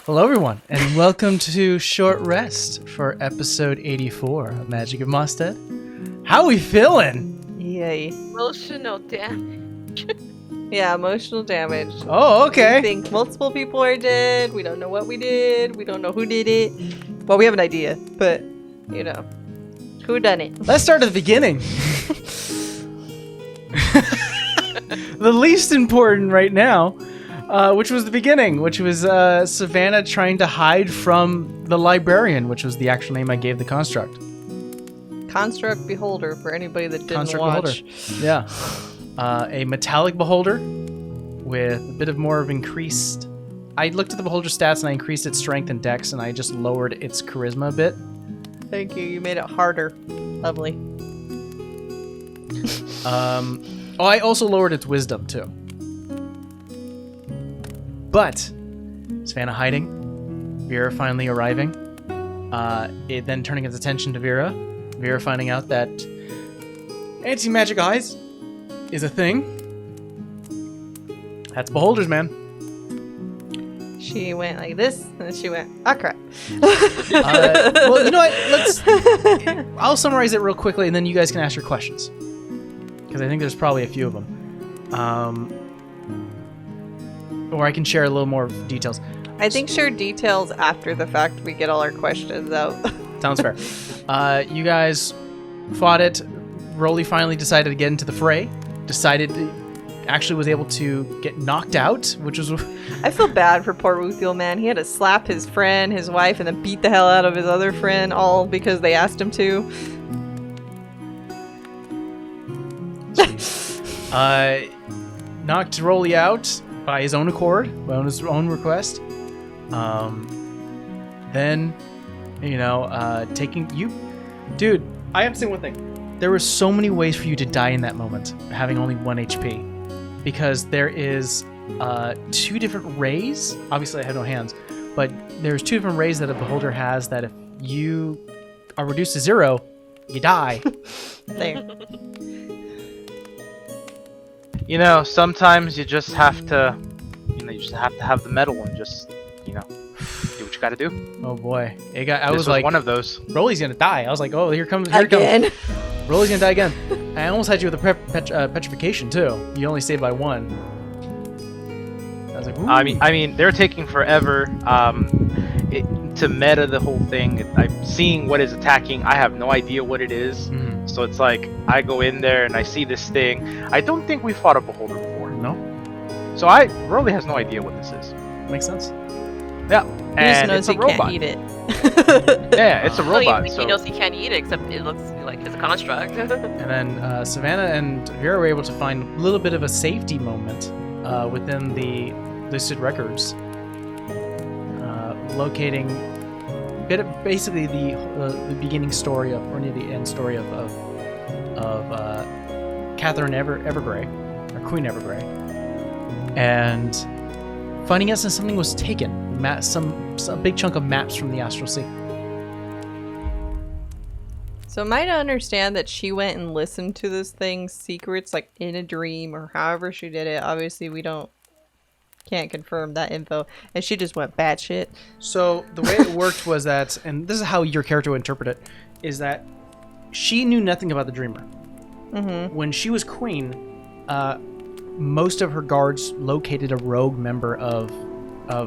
Hello, everyone, and welcome to Short Rest for episode 84 of Magic of Mostead. How we feeling? Yay. Emotional damage. Yeah, emotional damage. Oh, okay. We think multiple people are dead. We don't know what we did. We don't know who did it. Well, we have an idea, but, you know, who done it? Let's start at the beginning. The least important right now, which was the beginning, which was Savannah trying to hide from the librarian, which was the actual name I gave the construct. Construct Beholder, for anybody that didn't Construct watch. Beholder. Yeah. A metallic beholder with a bit of more of increased... I looked at the beholder stats and I increased its strength and dex, and I just lowered its charisma a bit. Thank you. You made it harder. Lovely. I also lowered its wisdom, too. But, Savannah hiding, Vera finally arriving, it then turning its attention to Vera finding out that anti-magic eyes is a thing. That's beholders, man. She went like this, and then she went, ah, crap. Well, you know what? I'll summarize it real quickly, and then you guys can ask your questions. Because I think there's probably a few of them. Or I can share a little more details. I think share details after the fact we get all our questions out. Sounds fair. You guys fought it. Rolly finally decided to get into the fray. Actually was able to get knocked out, which was... I feel bad for poor Ruthiel, man. He had to slap his friend, his wife, and then beat the hell out of his other friend, all because they asked him to. Knocked Rolly out by his own accord, on his own request. Then, taking you... Dude, I have to say one thing. There were so many ways for you to die in that moment, having only 1 HP. Because there is 2 different rays. Obviously, I have no hands. But there's 2 different rays that a beholder has that if you are reduced to 0, you die. There. You know, sometimes you just have to, have the metal and just, do what you gotta do. Oh boy. I was like, one of those. Rolly's gonna die. I was like, oh, here it comes. Again. Rolly's gonna die again. I almost had you with a petrification too. You only saved by 1. I was like, ooh. I mean, they're taking forever to meta the whole thing. I'm seeing what is attacking. I have no idea what it is. Mhm. So it's like, I go in there and I see this thing. I don't think we fought a beholder before. No? So Rolly has no idea what this is. Makes sense. Yeah. He just And knows it's a he robot. can't eat it. Yeah, it's a Well, robot. he So knows he can't eat it, except it looks like his construct. And then Savannah and Vera were able to find a little bit of a safety moment within the listed records, locating basically the beginning story of, or near the end story of Catherine Evergrey, or Queen Evergrey, and finding out that something was taken, some big chunk of maps from the Astral Sea. So am I to understand that she went and listened to this thing's secrets, like in a dream, or however she did it? Obviously, can't confirm that info, and she just went batshit. So the way it worked was that, and this is how your character would interpret it, is that she knew nothing about the Dreamer. Mm-hmm. When she was queen, most of her guards located a rogue member of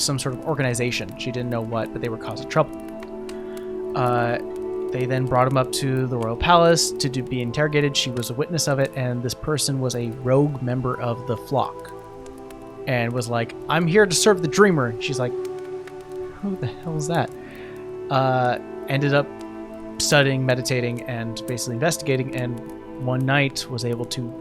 some sort of organization. She didn't know what, but they were causing trouble. They then brought him up to the royal palace to be interrogated. She was a witness of it, and this person was a rogue member of the flock. And was like, I'm here to serve the Dreamer. She's like, who the hell is that? Ended up studying, meditating, and basically investigating, and one night was able to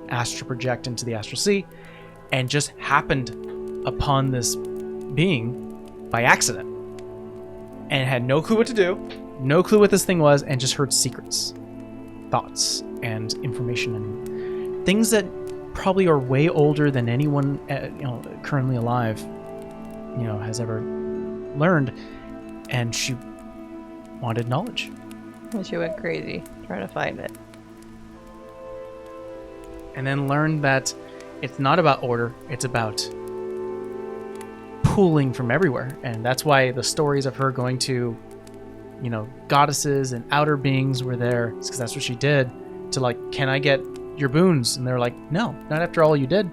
astral project into the Astral Sea, and just happened upon this being by accident. And had no clue what to do, no clue what this thing was, and just heard secrets, thoughts, and information, and things that probably are way older than anyone currently alive has ever learned, and she wanted knowledge. And she went crazy trying to find it. And then learned that it's not about order, it's about pooling from everywhere. And that's why the stories of her going to, you know, goddesses and outer beings were there. It's because that's what she did to, like, can I get your boons? And they're like, no, not after all you did.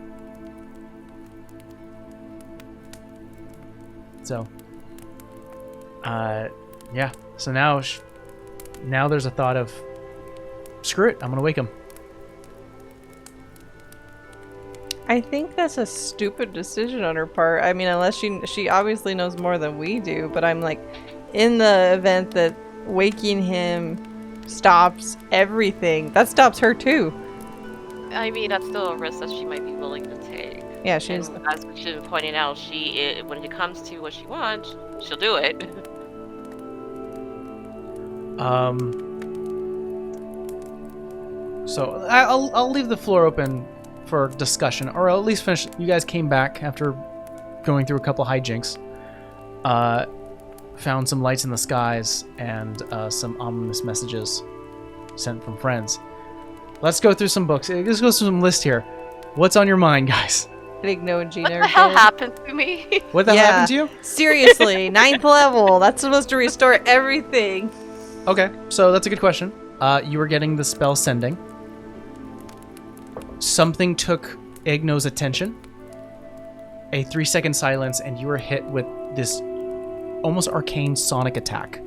So, yeah. So now there's a thought of, screw it, I'm gonna wake him. I think that's a stupid decision on her part. I mean, unless she obviously knows more than we do, but I'm like, in the event that waking him stops everything, that stops her too. I mean, that's still a risk that she might be willing to take. Yeah, she's... And as she's been pointing out, when it comes to what she wants, she'll do it. So I'll leave the floor open for discussion, or I'll at least finish. You guys came back after going through a couple hijinks, found some lights in the skies and some ominous messages sent from friends. Let's go through some books. Let's go through some list here. What's on your mind, guys? Igno and Gina What the hell happened to me? What the hell happened to you? Seriously, 9th level. That's supposed to restore everything. Okay, so that's a good question. You were getting the spell sending. Something took Igno's attention. A 3-second silence, and you were hit with this almost arcane sonic attack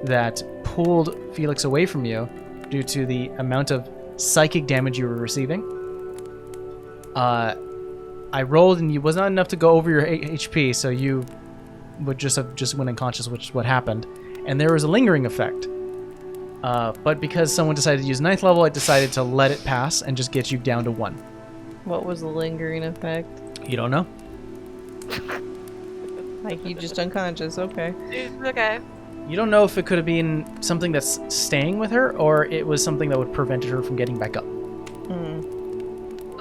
that pulled Felix away from you due to the amount of psychic damage you were receiving. I rolled, and it was not enough to go over your HP, so you would just have went unconscious, which is what happened. And there was a lingering effect. But because someone decided to use 9th level, I decided to let it pass and just get you down to 1. What was the lingering effect? You don't know? Like, you just unconscious, okay. It's okay. You don't know if it could have been something that's staying with her, or it was something that would prevent her from getting back up.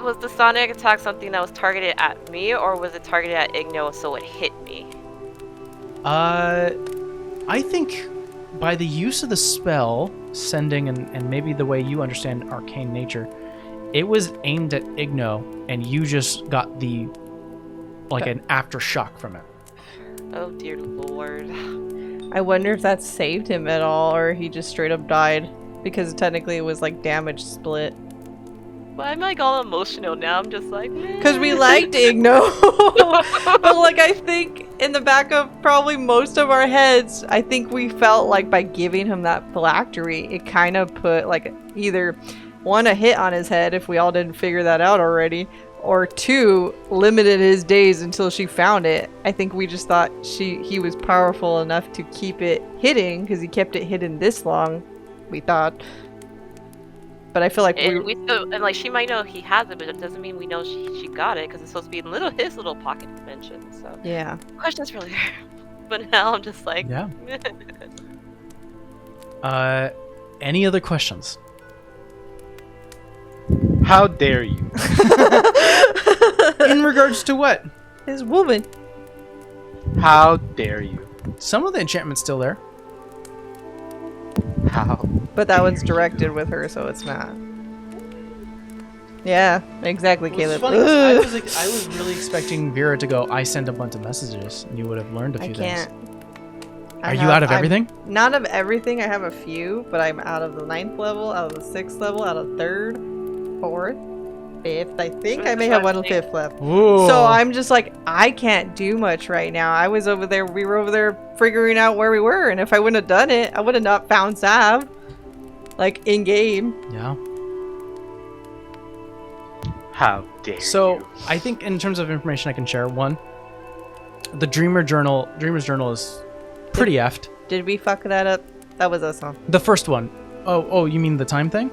Was the sonic attack something that was targeted at me, or was it targeted at Igno so it hit me? I think by the use of the spell, sending, and maybe the way you understand arcane nature, it was aimed at Igno, and you just got an aftershock from it. Oh dear lord. I wonder if that saved him at all, or he just straight up died. Because technically it was like damage split. Why am I like all emotional now? I'm just like, because we liked Igno. But like, I think in the back of probably most of our heads, I think we felt like by giving him that phylactery, it kind of put like either one, a hit on his head if we all didn't figure that out already, or 2, limited his days until she found it. I think we just thought he was powerful enough to keep it hidden because he kept it hidden this long, we thought. But I feel like we still, and like, she might know he has it, but it doesn't mean we know she got it, because it's supposed to be in his little pocket dimension. So yeah, questions really there. But now I'm just like, yeah. Any other questions? How dare you? In regards to what? his woman. How dare you? Some of the enchantment's still there. How? But that one's directed with her, so it's not. Yeah, exactly, Caleb. Funny, I was really expecting Vera to go, I send a bunch of messages, and you would have learned a few I can't. things. Are you out of everything? Not of everything. I have a few, but I'm out of the 9th level, out of the 6th level, out of 3rd, 4th, 5th. I think I may have one 5th left. Ooh. So I'm just like, I can't do much right now. We were over there figuring out where we were, and if I wouldn't have done it, I would have not found Sav. Like, in game. Yeah. How dare So, you? I think in terms of information I can share, one, the Dreamer's Journal is pretty effed. Did we fuck that up? That was us, huh? The first one. Oh, you mean the time thing?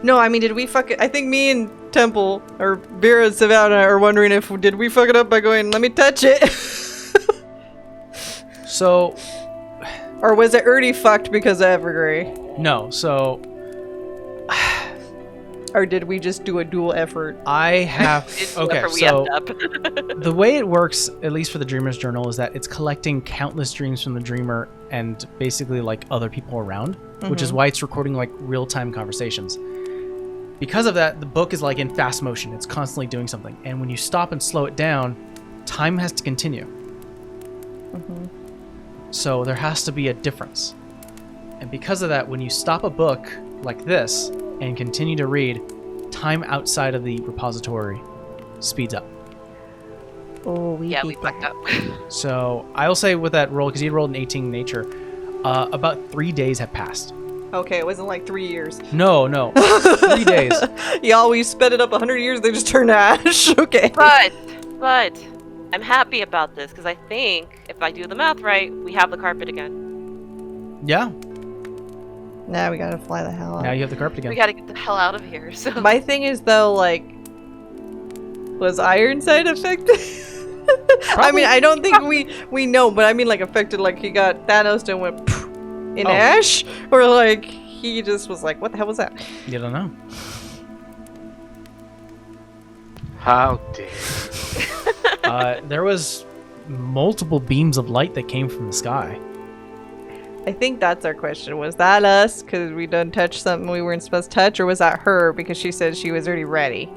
No, I mean, did we fuck it? I think me and Temple, or Vera and Savannah, are wondering did we fuck it up by going, let me touch it? So, or was it already fucked because of Evergrey? no. So, Or did we just do a dual effort? I have... it's Okay, wherever we so end up. the way it works, at least for the Dreamer's Journal, is that it's collecting countless dreams from the Dreamer and basically like other people around, which is why it's recording like real-time conversations. Because of that, the book is like in fast motion. It's constantly doing something. And when you stop and slow it down, time has to continue. So there has to be a difference. And because of that, when you stop a book like this and continue to read, time outside of the repository speeds up. Oh, we Yeah, did we fucked that. up. So I will say with that roll, because you rolled an 18 nature, about 3 days have passed. Okay, it wasn't like 3 years. No, 3 days. Y'all, we sped it up 100 years, they just turned to ash. Okay. But I'm happy about this because I think if I do the math right, we have the carpet again. Yeah, Now we gotta fly the hell out. now you have the carpet again. We gotta get the hell out of here. So My thing is though, like, was Ironside affected? I mean, I don't think we know, but I mean, like, affected, like he got Thanos and went in ash, or like he just was like, what the hell was that? You don't know. How dare. There was multiple beams of light that came from the sky. I think that's our question. Was that us because we done touched something we weren't supposed to touch, or was that her because she said she was already ready?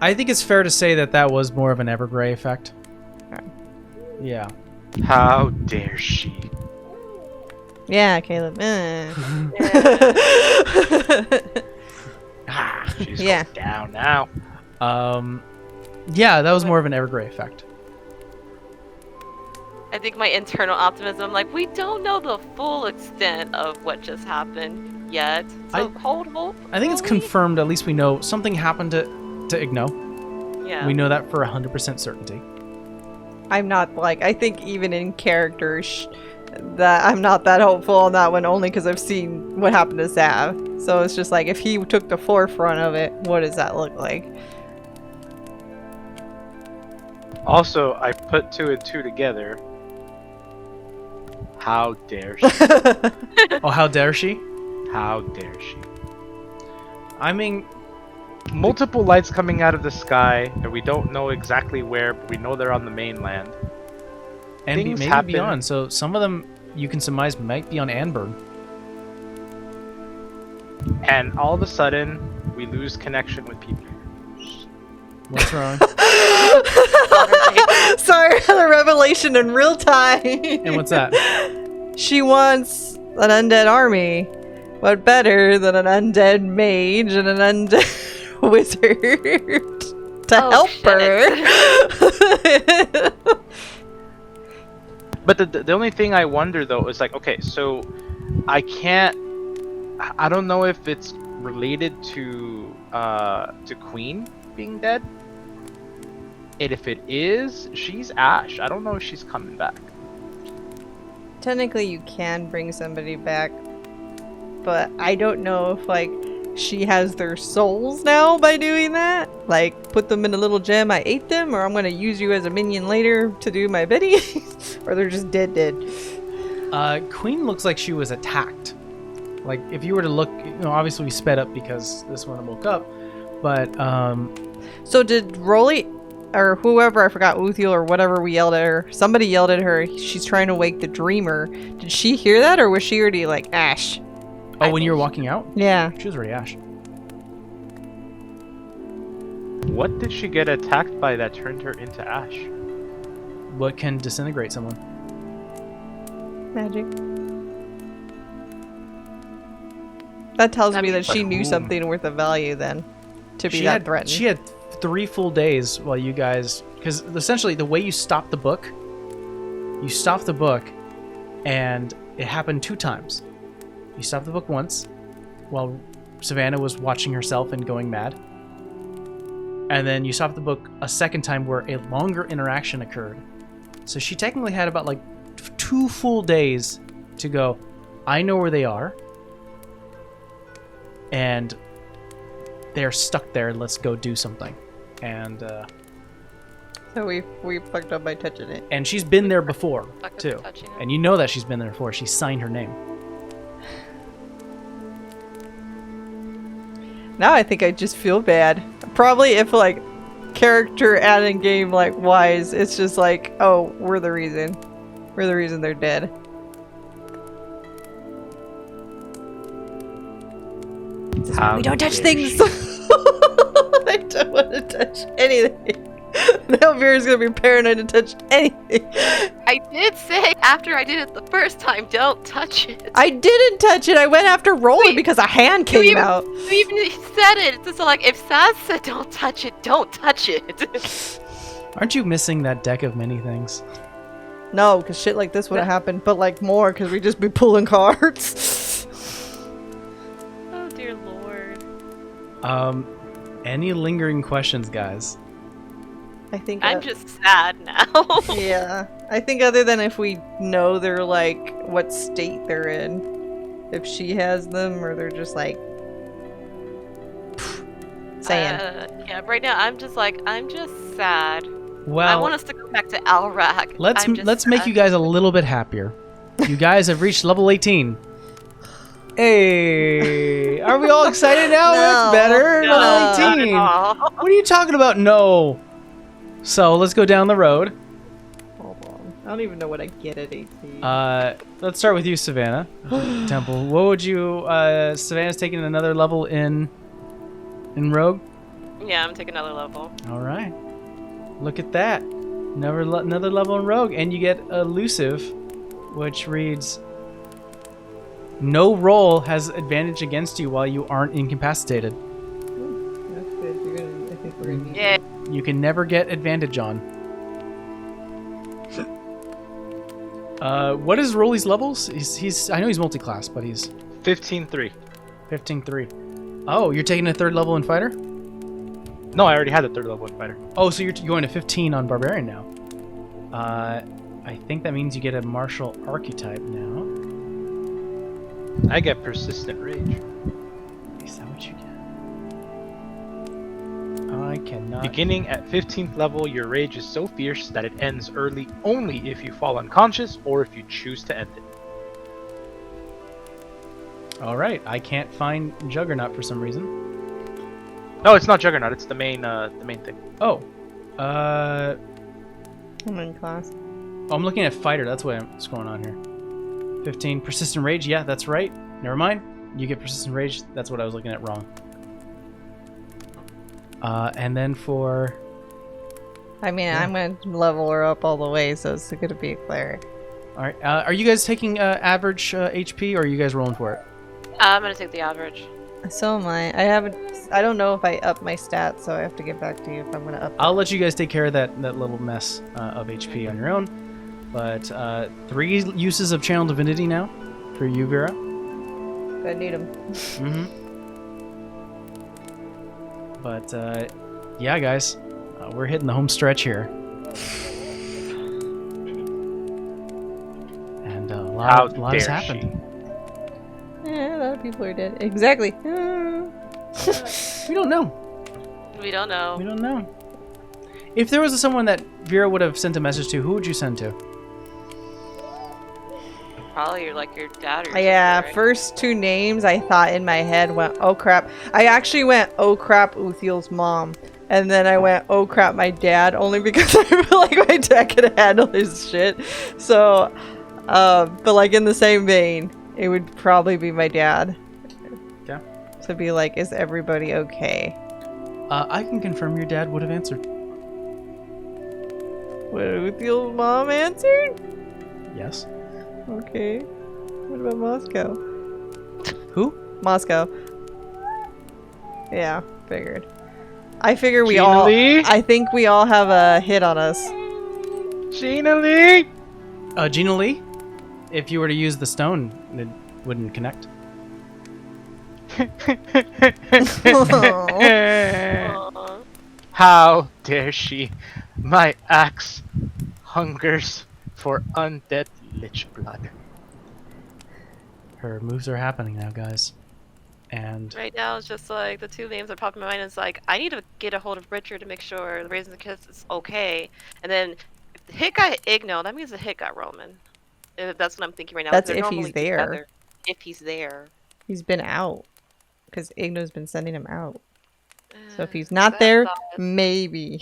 I think it's fair to say that was more of an Evergrey effect. Okay. Yeah. How dare she? Yeah, Caleb. She's Yeah. going down now. Yeah, that was more of an Evergrey effect. I think my internal optimism, like, we don't know the full extent of what just happened yet. So hold hope. I think it's will we? confirmed, at least we know something happened to Igno. Yeah. We know that for 100% certainty. I'm not like, I think even in character that I'm not that hopeful on that one, only because I've seen what happened to Sav. So it's just like, if he took the forefront of it, what does that look like? Also, I put 2 and 2 together. How dare she? Oh, how dare she? How dare she? I mean, Multiple lights coming out of the sky, and we don't know exactly where, but we know they're on the mainland. and Things maybe happen. beyond. So some of them you can surmise might be on Anberg. And all of a sudden, we lose connection with people. What's wrong? Sorry, the revelation in real time. And what's that? She wants an undead army. What better than an undead mage and an undead wizard to help her? But the only thing I wonder though is like, okay, so I don't know if it's related to Queen being dead. And if it is, she's Ash. I don't know if she's coming back. Technically, you can bring somebody back, but I don't know if, like, she has their souls now by doing that. Like, put them in a little gem, I ate them, or I'm gonna use you as a minion later to do my bidding. Or they're just dead. Queen looks like she was attacked. Like, if you were to look, obviously we sped up because this one woke up, but, So did Rolly, or whoever, I forgot, Uthiel or whatever, we yelled at her. Somebody yelled at her, she's trying to wake the dreamer. Did she hear that, or was she already like, Ash? oh, when you were walking out? Yeah. She was already Ash. What did she get attacked by that turned her into Ash? What can disintegrate someone? Magic. That tells me that That'd be she like knew whom? something worth of value then, to be that threatened. She had 3 full days while you guys, because essentially the way you stop the book, and it happened 2 times. You stopped the book once while Savannah was watching herself and going mad, and then you stopped the book a second time where a longer interaction occurred. So she technically had about like 2 full days to go, I know where they are, and they're stuck there, let's go do something. And So we fucked up by touching it. and she's been there before Fuck up too, touching it. and you know that she's been there before. She signed her name. Now I think I just feel bad. Probably if like character adding game like wise, it's just like, oh, we're the reason. We're the reason they're dead. How We don't touch dare things. she. I don't want to touch anything. Now Vera's gonna be paranoid to touch anything. I did say after I did it the first time, don't touch it. I didn't touch it. I went after Roller Wait, because a hand you came even- out. You even said it. It's just like if Saz said don't touch it, don't touch it. Aren't you missing that deck of many things? No, because shit like this would have happened, but like more because we just be pulling cards. Oh dear lord. Any lingering questions, guys? I think I'm just sad now. yeah. I think other than if we know they're like what state they're in, if she has them or they're just like saying. Yeah, right now I'm just sad. Well, I want us to go back to Alrak. let's make you guys a little bit happier. You guys have reached level 18. Hey, are we all excited now? No. That's better. No, Level not 18. at all. What are you talking about? No. So let's go down the road. Hold on. I don't even know what I get at 18. Let's start with you, Savannah. Temple. What would you? Savannah's taking another level in Rogue. Yeah, I'm taking another level. All right. Look at that. Another level in Rogue, and you get elusive, which reads, no roll has advantage against you while you aren't incapacitated. That's good. I think we're gonna need Yeah. You can never get advantage on. What is Rolly's levels? He's I know he's multi-class, but he's 15-3. 15-3. Oh, you're taking a third level in fighter? No, I already had the third level in fighter. Oh, so you're going to 15 on barbarian now. I think that means you get a martial archetype now. I get persistent rage. Is that what you get? I cannot. Beginning at 15th level, your rage is so fierce that it ends early only if you fall unconscious or if you choose to end it. All right, I can't find Juggernaut for some reason. No, it's not Juggernaut. It's the main thing. Oh, I'm in class. I'm looking at fighter. That's what's going on here. 15 persistent rage. Yeah, that's right. Never mind. You get persistent rage. That's what I was looking at wrong. And then for I mean, I'm gonna level her up all the way, so it's gonna be a cleric. all right, are you guys taking average HP or are you guys rolling for it? I'm gonna take the average. So am I. I don't know if I up my stats, so I have to get back to you if I'm gonna up. I'll let you guys take care of that little mess of HP on your own. But 3 uses of Channel Divinity now for you, Vera. I need them. Mm-hmm. But yeah, guys, we're hitting the home stretch here, and a lot has happened. Yeah, a lot of people are dead. Exactly. We don't know. We don't know. We don't know. If there was someone that Vera would have sent a message to, who would you send to? Probably your dad or Yeah, sister, right? first 2 names I thought in my head went, oh crap. I actually went, oh crap, Uthiel's mom. And then I went, oh crap, my dad, only because I feel like my dad could handle his shit. So, but like in the same vein, it would probably be my dad. Yeah. To be like, is everybody okay? I can confirm your dad would have answered. What, Uthiel's mom answered? Yes. Okay. What about Moscow? Who? Moscow. Yeah, figured. I figure we Gina all. Lee? I think we all have a hit on us. Gina Lee! Gina Lee? If you were to use the stone, it wouldn't connect. Aw. How dare she? My axe hungers for undead lich blood. Her moves are happening now, guys. And Right now, it's just like the 2 names that pop in my mind is like, I need to get a hold of Richard to make sure the Raising the Kiss is okay. And then if the hit got Igno, that means the hit got Roman. That's what I'm thinking right now. That's They're if normally he's there. together. If he's there. He's been out. Because Igno's been sending him out. So if he's Sad not there, thought. maybe.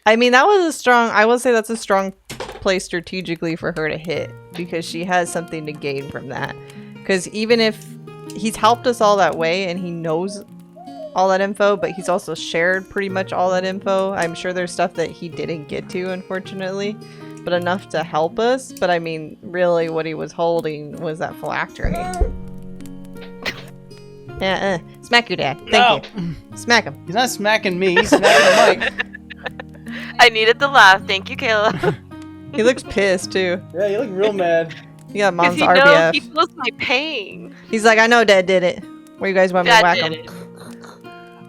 I mean, that was a strong. I will say that's a strong play strategically for her to hit. Because she has something to gain from that. Because even if he's helped us all that way and he knows all that info, but he's also shared pretty much all that info. I'm sure there's stuff that he didn't get to, unfortunately, but enough to help us. But I mean, really what he was holding was that phylactery. Smack your dad. Thank you. Smack him. He's not smacking me, he's smacking the mic. I needed the laugh. Thank you, Kayla. He looks pissed too. Yeah, you look real mad. He got mom's He RBF. he feels my pain. He's like, I know Dad did it. Where you guys want me to Dad whack did him?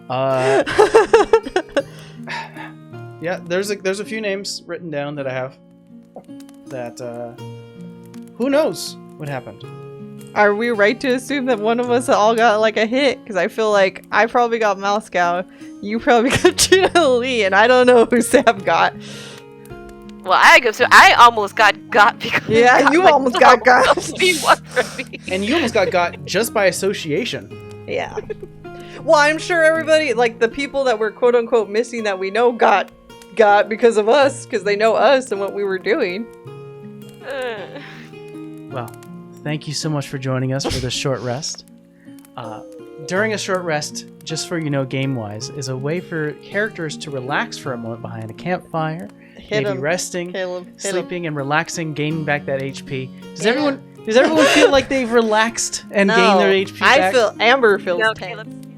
it. Yeah, there's a few names written down that I have. That who knows what happened? Are we right to assume that one of us all got like a hit? Because I feel like I probably got Moscow, you probably got Gina Lee, and I don't know who Sam got. Well, I almost got because Yeah, you almost got got. And And you almost got just by association. Yeah. Well, I'm sure everybody, like the people that were quote unquote missing that we know got because of us, because they know us and what we were doing. Well, thank you so much for joining us for this short rest. During a short rest, just for game-wise, is a way for characters to relax for a moment behind a campfire, Hit maybe him, resting, Caleb. Hit him. sleeping, and relaxing, gaining back that HP. Does Yeah. everyone feel like they've relaxed and gained their HP I back? feel Amber feels No, tense. Caleb.